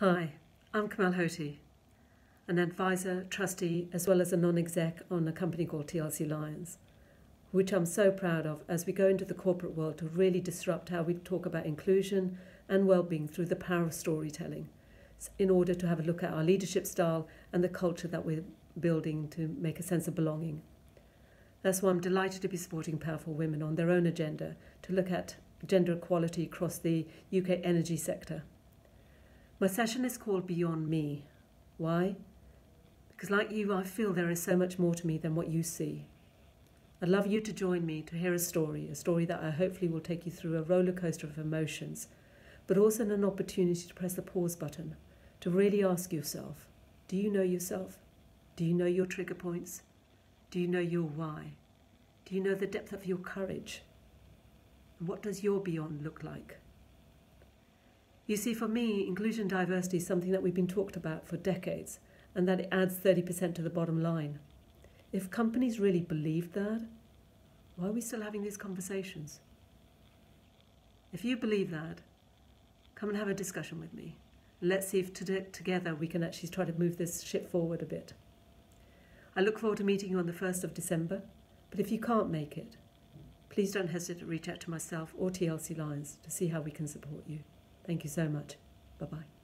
Hi, I'm Kamal Hoti, an advisor, trustee, as well as a non-exec on a company called TLC Lions, which I'm so proud of as we go into the corporate world to really disrupt how we talk about inclusion and well-being through the power of storytelling, in order to have a look at our leadership style and the culture that we're building to make a sense of belonging. That's why I'm delighted to be supporting powerful women on their own agenda to look at gender equality across the UK energy sector. My session is called Beyond Me. Why? Because like you, I feel there is so much more to me than what you see. I'd love you to join me to hear a story that I hopefully will take you through a roller coaster of emotions, but also an opportunity to press the pause button, to really ask yourself, do you know yourself? Do you know your trigger points? Do you know your why? Do you know the depth of your courage? And what does your beyond look like? You see, for me, inclusion and diversity is something that we've been talked about for decades, and that it adds 30% to the bottom line. If companies really believed that, why are we still having these conversations? If you believe that, come and have a discussion with me. Let's see if together we can actually try to move this ship forward a bit. I look forward to meeting you on the 1st of December, but if you can't make it, please don't hesitate to reach out to myself or TLC Lions to see how we can support you. Thank you so much. Bye-bye.